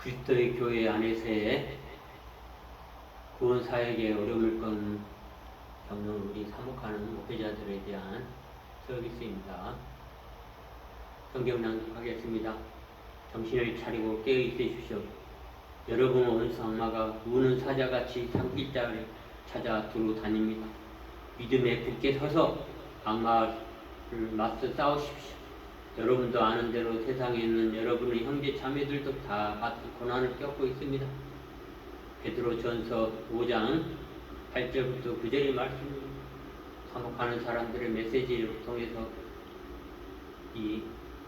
그리스도의 교회 안에서의 구원 사역에 어려움을 겪는 우리 사목하는 목회자들에 대한 서비스입니다. 성경 낭독하겠습니다. 정신을 차리고 깨어 있으십시오. 여러분 원수 악마가 우는 사자같이 산길자를 찾아 두루 다닙니다. 믿음에 굳게 서서 악마를 맞서 싸우십시오. 여러분도 아는 대로 세상에 있는 여러분의 형제 자매들도 다 같은 고난을 겪고 있습니다. 베드로전서 5장 8절부터 9절의 말씀입니다. 사목하는 사람들의 메시지를 통해서 이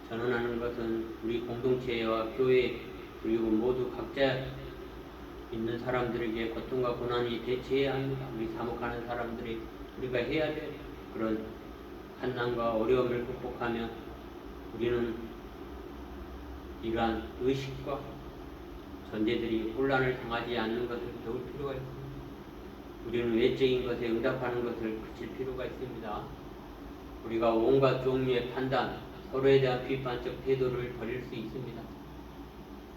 전언하는 것은 우리 공동체와 교회 그리고 모두 각자 있는 사람들에게 고통과 고난이 대체해야 합니다. 우리 사목하는 사람들이 우리가 해야 될 그런 환난과 어려움을 극복하며 우리는 이러한 의식과 존재들이 혼란을 당하지 않는 것을 배울 필요가 있습니다. 우리는 외적인 것에 응답하는 것을 그칠 필요가 있습니다. 우리가 온갖 종류의 판단, 서로에 대한 비판적 태도를 버릴 수 있습니다.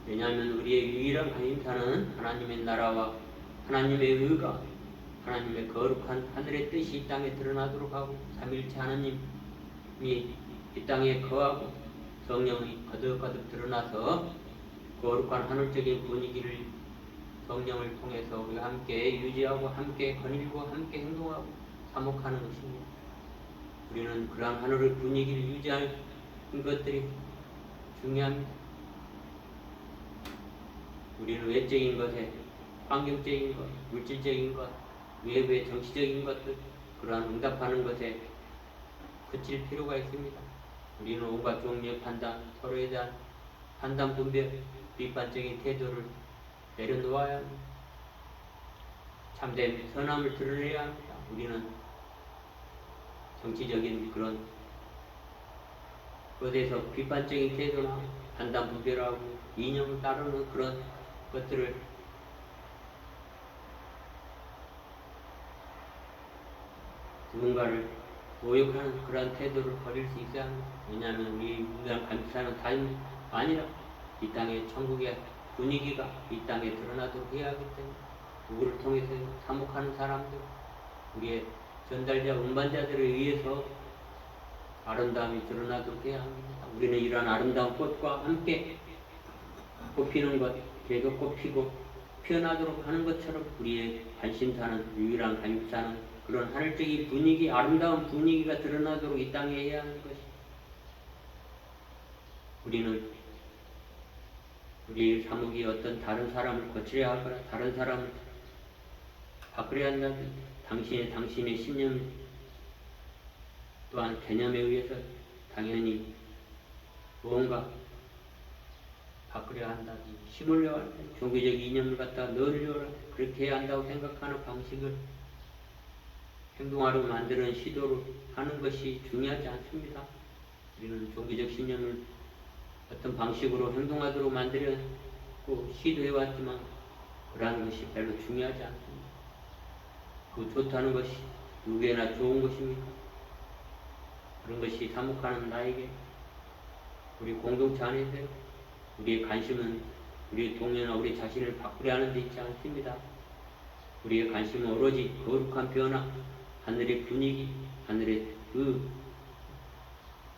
왜냐하면 우리의 유일한 관심사는 하나님의 나라와 하나님의 의가, 하나님의 거룩한 하늘의 뜻이 이 땅에 드러나도록 하고 삼일체 하나님이 이 땅에 거하고 성령이 거듭거듭 드러나서 거룩한 하늘적인 분위기를 성령을 통해서 우리가 함께 유지하고 함께 거닐고 함께 행동하고 사목하는 것입니다. 우리는 그러한 하늘의 분위기를 유지하는 것들이 중요합니다. 우리는 외적인 것에 환경적인 것, 물질적인 것, 외부의 정치적인 것들 그러한 응답하는 것에 그칠 필요가 있습니다. 우리는 온갖 종류의 판단, 서로에 대한 판단 분별, 비판적인 태도를 내려놓아야 합니다. 참된 선함을 드러내야 합니다. 우리는 정치적인 그런 것에서 비판적인 태도나 판단 분별하고 이념을 따르는 그런 것들을 누군가를 모욕하는 그런 태도를 버릴 수 있어야 합니다. 왜냐하면 우리 감사는 다임 아니라 이 땅의 천국의 분위기가 이 땅에 드러나도록 해야 하기 때문에 누구를 통해서 사목하는 사람들, 우리의 전달자, 운반자들에 의해서 아름다움이 드러나도록 해야 합니다. 우리는 이러한 아름다운 꽃과 함께 꽃피는 것, 계속 꽃피고 피어나도록 하는 것처럼 우리의 관심사는, 유일한 관심사는 그런 하늘적인 분위기, 아름다운 분위기가 드러나도록 이 땅에 해야 하는 것이 우리는 우리 사목이 어떤 다른 사람을 거치려 하거나 다른 사람을 바꾸려 한다면 당신의 신념 또한 개념에 의해서 당연히 무언가 바꾸려 한다든지 심으려 한다, 종교적 이념을 갖다 넣으려 한다, 그렇게 해야 한다고 생각하는 방식을 행동하려고 만드는 시도를 하는 것이 중요하지 않습니다. 우리는 종교적 신념을 어떤 방식으로 행동하도록 만들려고 시도해왔지만 그러한 것이 별로 중요하지 않습니다. 그 좋다는 것이 누구에나 좋은 것입니다. 그런 것이 사목하는 나에게 우리 공동체 안에서 우리의 관심은 우리의 동료나 우리 자신을 바꾸려 하는 데 있지 않습니다. 우리의 관심은 오로지 거룩한 변화, 하늘의 분위기, 하늘의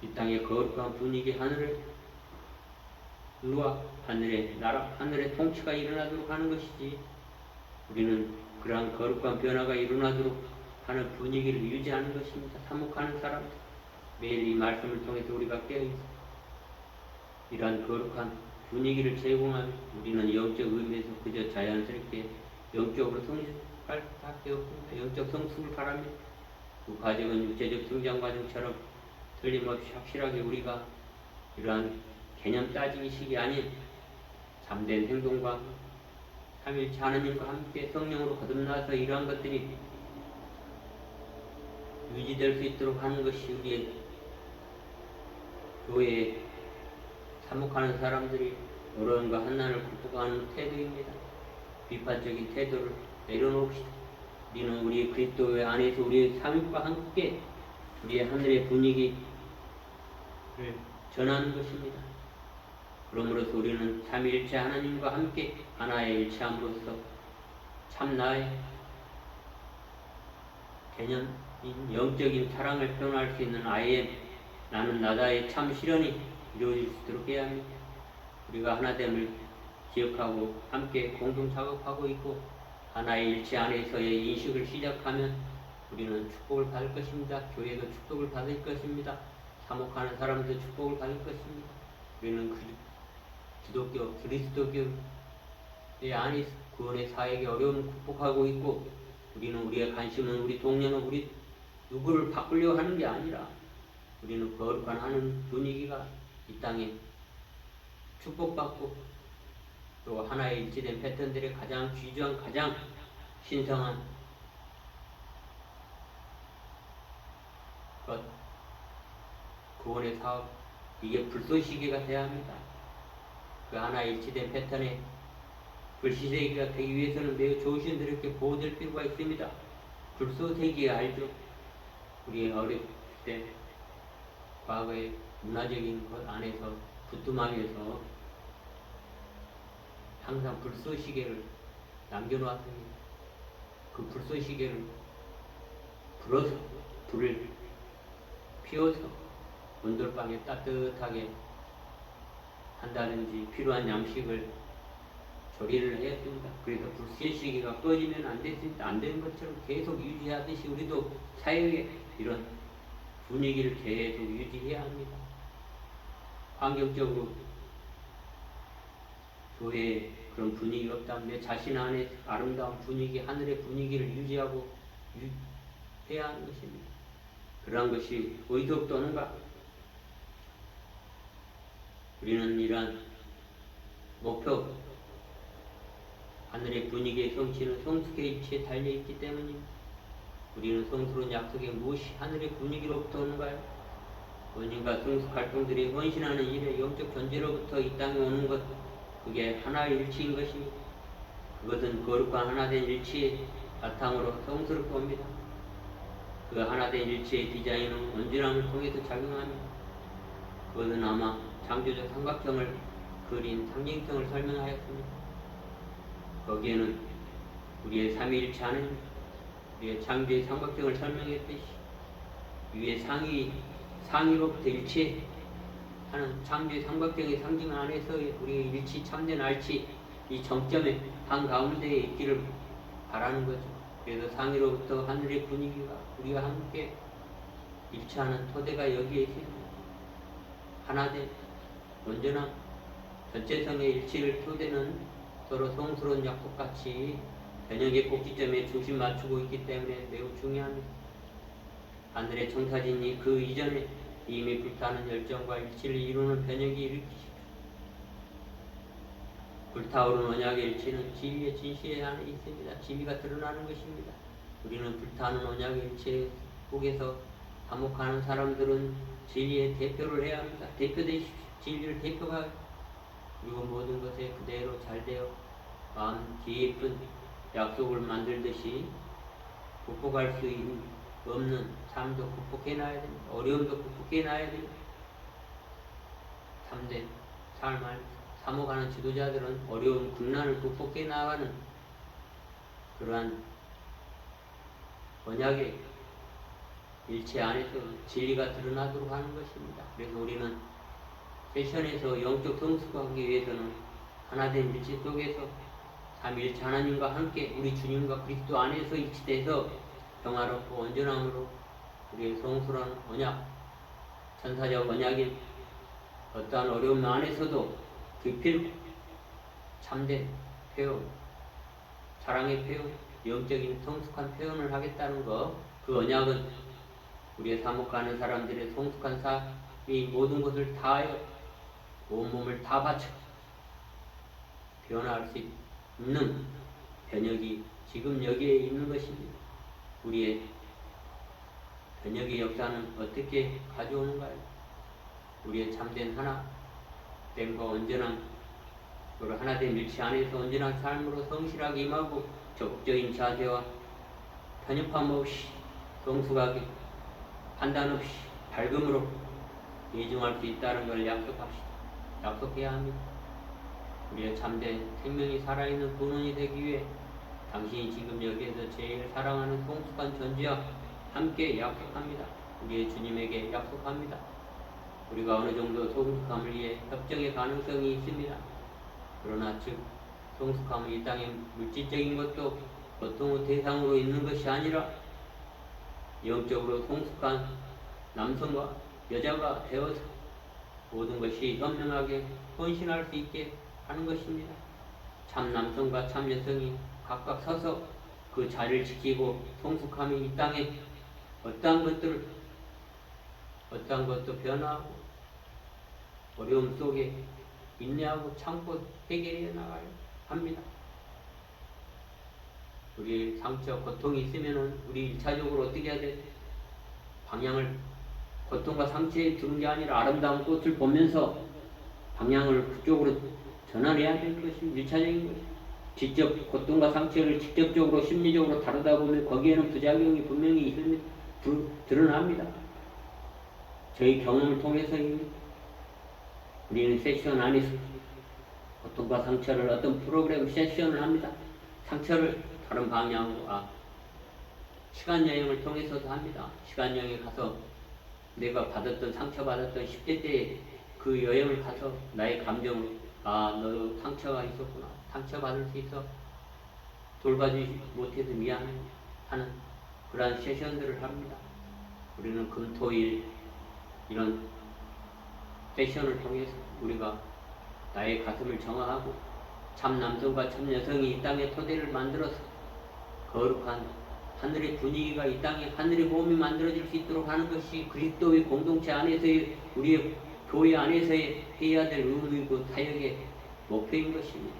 이 땅의 거룩한 분위기, 하늘의 의와 하늘의 나라, 하늘의 통치가 일어나도록 하는 것이지 우리는 그러한 거룩한 변화가 일어나도록 하는 분위기를 유지하는 것입니다. 사목하는 사람들 매일 이 말씀을 통해서 우리가 깨어있어 이러한 거룩한 분위기를 제공하면 우리는 영적 의미에서 그저 자연스럽게 영적으로 성숙할 수밖에 없습니다. 영적 성숙을 바랍니다. 그 과정은 육체적 성장 과정처럼 틀림없이 확실하게 우리가 이러한 개념 따지기식이 아닌 참된 행동과 삼일체 하나님과 함께 성령으로 거듭나서 이러한 것들이 유지될 수 있도록 하는 것이 우리의 교회에 사목하는 사람들이 어려움과 환난을 극복하는 태도입니다. 비판적인 태도를 내려놓읍시다. 우리는 우리 그리스도의 안에서 우리의 삶과 함께 우리의 하늘의 분위기를 전하는 것입니다. 그러므로서 우리는 삼위일체 하나님과 함께 하나의 일체함으로써 참나의 개념인 영적인 사랑을 표현할 수 있는 I am, 나는 나다의 참 실현이 이루어질 수 있도록 해야 합니다. 우리가 하나됨을 기억하고 함께 공동 작업하고 있고 하나의 일체 안에서의 인식을 시작하면 우리는 축복을 받을 것입니다. 교회도 축복을 받을 것입니다. 사목하는 사람도 축복을 받을 것입니다. 우리는 기독교, 그리스도교의 안에 구원의 사역의 어려움을 극복하고 있고 우리는 우리의 관심은 우리 동료는 우리 누구를 바꾸려고 하는 게 아니라 우리는 거룩한 하는 분위기가 이 땅에 축복받고 또 하나의 일치된 패턴들의 가장 귀중한 가장 신성한 것 구원의 사업 이게 불쏘시개가 되어야 합니다. 그 하나의 일치된 패턴의 불시세기가 되기 위해서는 매우 좋으신 분들에게 보호될 필요가 있습니다. 불쏘세기 알죠? 우리 어릴 때 과거의 문화적인 것 안에서 부뚜막에서 항상 불쏘시개를 남겨놓았습니다. 그 불쏘시개를 불어서 불을 피워서 온돌방에 따뜻하게 한다든지 필요한 양식을 조리를 했습니다. 그래서 불쏘시개가 꺼지면 안 됐습니다. 안 되는 것처럼 계속 유지하듯이 우리도 사회에 이런 분위기를 계속 유지해야 합니다. 환경적으로 교회에 그런 분위기가 없다면 내 자신 안에 아름다운 분위기, 하늘의 분위기를 유지하고 해야 하는 것입니다. 그러한 것이 어디서부터 오는가? 우리는 이러한 목표, 하늘의 분위기의 성취는 성숙의 입지에 달려있기 때문입니다. 우리는 성스러운 약속에 무엇이 하늘의 분위기로부터 오는가요? 원인과 성숙 활동들이 헌신하는 일의 영적 존재로부터 이 땅에 오는 것, 그게 하나의 일치인 것입니다. 그것은 거룩한 하나된 일치의 바탕으로 성스럽게 옵니다. 그 하나된 일치의 디자인은 온전함을 통해서 작용합니다. 그것은 아마 창조적 삼각형을 그린 상징성을 설명하였습니다. 거기에는 우리의 삼위일체 하나님, 우리의 창조의 삼각형을 설명했듯이 위에 상위로부터 일치하는 창조의 삼각형의 상징 안에서 우리의 일치, 참된 알치, 이 정점의 한가운데에 있기를 바라는 거죠. 그래서 상위로부터 하늘의 분위기가 우리와 함께 일치하는 토대가 여기에 있습니다. 하나된 온전한 전체성의 일치를 토대는 서로 성스러운 약속같이 변형의 꼭지점에 중심 맞추고 있기 때문에 매우 중요합니다. 하늘의 청사진이 그 이전에 이미 불타는 열정과 일치를 이루는 변형이 일으키시고 불타오르는 언약의 일치는 진리의 진실에 안에 있습니다. 진리가 드러나는 것입니다. 우리는 불타는 언약의 일치 속에서 사목하는 사람들은 진리의 대표를 해야 합니다. 대표되십시오. 진리를 대표하여 그리고 모든 것에 그대로 잘 되어 마음 깊은 약속을 만들듯이 극복할 수 없는 삶도 극복해놔야 됩니다. 어려움도 극복해놔야 됩니다. 참된 삶을 사모하는 지도자들은 어려운 국난을 극복해 나가는 그러한 언약의 일체 안에서 진리가 드러나도록 하는 것입니다. 그래서 우리는 세션에서 영적 성숙하기 위해서는 하나된 일체 속에서 삼위일체 하나님과 함께 우리 주님과 그리스도 안에서 일치돼서 평화롭고 온전함으로 우리의 성스러운 언약, 천사적 언약인 어떠한 어려움 안에서도 깊이 참된 표현, 사랑의 표현, 영적인 성숙한 표현을 하겠다는 것, 그 언약은 우리의 사목하는 사람들의 성숙한 삶이 모든 것을 다하여 온몸을 다 바쳐 변화할 수 있는 변혁이 지금 여기에 있는 것입니다. 우리의 변혁의 역사는 어떻게 가져오는가요? 우리의 참된 하나됨과 온전한 하나된 일치 안에서 온전한 삶으로 성실하게 임하고 적극적인 자세와 편협함 없이 성숙하게 판단 없이 밝음으로 예증할 수 있다는 걸 약속합시다. 약속해야 합니다. 우리의 참된 생명이 살아있는 근원이 되기 위해 당신이 지금 여기에서 제일 사랑하는 성숙한 존재와 함께 약속합니다. 우리의 주님에게 약속합니다. 우리가 어느 정도 성숙함을 위해 협정의 가능성이 있습니다. 그러나 즉 성숙함은 이 땅의 물질적인 것도 고통의 대상으로 있는 것이 아니라 영적으로 성숙한 남성과 여자가 되어서 모든 것이 현명하게 헌신할 수 있게 하는 것입니다. 참 남성과 참 여성이 각각 서서 그 자리를 지키고 성숙함이 이 땅에 어떠한 것도 변화하고 어려움 속에 인내하고 참고 해결해 나가야 합니다. 우리 상처, 고통이 있으면 우리 1차적으로 어떻게 해야 돼? 방향을 고통과 상처에 두는 게 아니라 아름다운 꽃을 보면서 방향을 그쪽으로 전환해야 되는 것이 1차적인 것이. 직접 고통과 상처를 직접적으로 심리적으로 다루다 보면 거기에는 부작용이 분명히 있습니다. 드러납니다. 저희 경험을 통해서입니다. 우리는 세션 안에서 고통과 상처를 어떤 프로그램 세션을 합니다. 상처를 다른 방향으로 시간 여행을 통해서도 합니다. 시간 여행에 가서 내가 상처받았던 10대 때 그 여행을 가서 나의 감정을 너도 상처가 있었구나. 상처받을 수 있어. 돌봐주지 못해서 미안해 하는 그러한 세션들을 합니다. 우리는 금토일 이런 세션을 통해서 우리가 나의 가슴을 정화하고 참 남성과 참 여성이 이 땅에 토대를 만들어서 거룩한 하늘의 분위기가 이 땅에 하늘의 몸이 만들어질 수 있도록 하는 것이 그리스도의 공동체 안에서의 우리의 교회 안에서의 해야 될 의무이고 사역의 목표인 것입니다.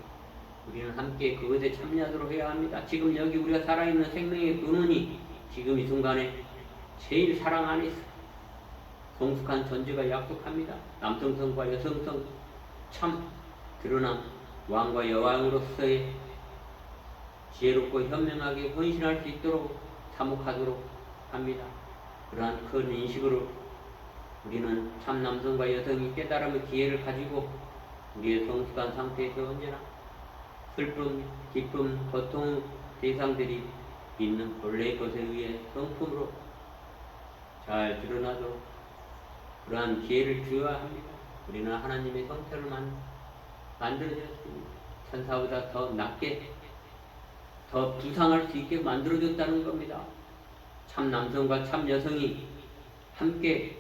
우리는 함께 그것에 참여하도록 해야 합니다. 지금 여기 우리가 살아있는 생명의 근원이 지금 이 순간에 제일 사랑 안에서 성숙한 존재가 약속합니다. 남성성과 여성성 참 드러난 왕과 여왕으로서의 지혜롭고 현명하게 헌신할 수 있도록 사목하도록 합니다. 그러한 큰 인식으로 우리는 참 남성과 여성이 깨달음의 기회를 가지고 우리의 성숙한 상태에서 언제나 슬픔, 기쁨, 고통 대상들이 있는 본래의 것에 의해 성품으로 잘 드러나도록 그러한 기회를 주어야 합니다. 우리는 하나님의 형태를 만들어졌습니다. 천사보다 더 낮게 더 부상할 수 있게 만들어졌다는 겁니다. 참 남성과 참 여성이 함께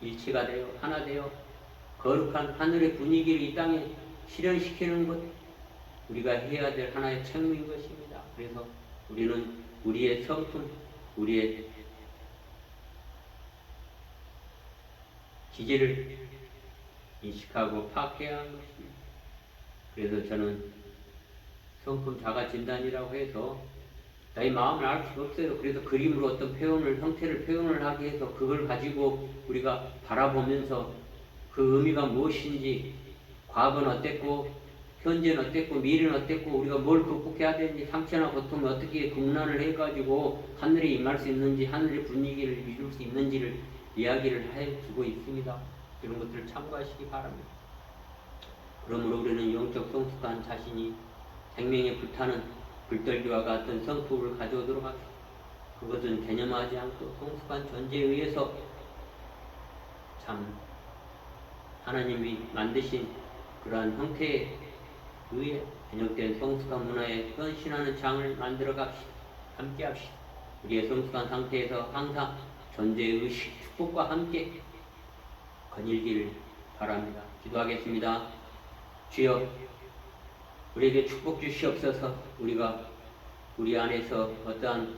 일치가 되어 하나 되어 거룩한 하늘의 분위기를 이 땅에 실현시키는 것 우리가 해야 될 하나의 책무인 것입니다. 그래서 우리는 우리의 성품, 우리의 기질을 인식하고 파악해야 하는 것입니다. 그래서 저는 성품 자가 진단이라고 해서 나의 마음을 알 수가 없어요. 그래서 그림으로 어떤 형태를 표현을 하게 해서 그걸 가지고 우리가 바라보면서 그 의미가 무엇인지 과거는 어땠고 현재는 어땠고 미래는 어땠고 우리가 뭘 극복해야 되는지 상처나 고통을 어떻게 국난을 해가지고 하늘에 임할 수 있는지 하늘의 분위기를 이룰 수 있는지를 이야기를 해주고 있습니다. 이런 것들을 참고하시기 바랍니다. 그러므로 우리는 영적 성숙한 자신이 생명에 불타는 불떨기와 같은 성품을 가져오도록 합시다. 그것은 개념하지 않고 성숙한 존재에 의해서 참 하나님이 만드신 그러한 형태에 의해 변형된 성숙한 문화에 헌신하는 장을 만들어 갑시다. 함께 합시다. 우리의 성숙한 상태에서 항상 존재의 의식, 축복과 함께 거닐기를 바랍니다. 기도하겠습니다. 주여 우리에게 축복 주시옵소서. 우리가 우리 안에서 어떠한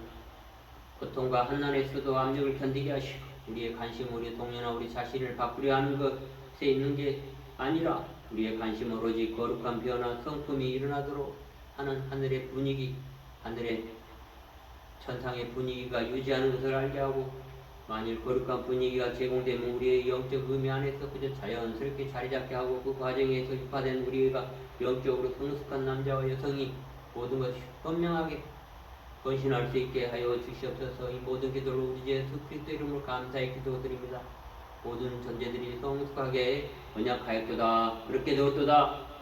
고통과 한난에서도 압력을 견디게 하시고 우리의 관심, 우리의 동료나 우리 자신을 바꾸려 하는 것에 있는 게 아니라 우리의 관심 오로지 거룩한 변화, 성품이 일어나도록 하는 하늘의 분위기, 하늘의 천상의 분위기가 유지하는 것을 알게 하고 만일 거룩한 분위기가 제공되면 우리의 영적 의미 안에서 그저 자연스럽게 자리잡게 하고 그 과정에서 유파된 우리가 영적으로 성숙한 남자와 여성이 모든 것이 현명하게 헌신할 수 있게 하여 주시옵소서. 이 모든 기도를 우리 주 예수 그리스도 이름으로 감사히 기도드립니다. 모든 존재들이 성숙하게 언약하였도다. 그렇게 되었도다.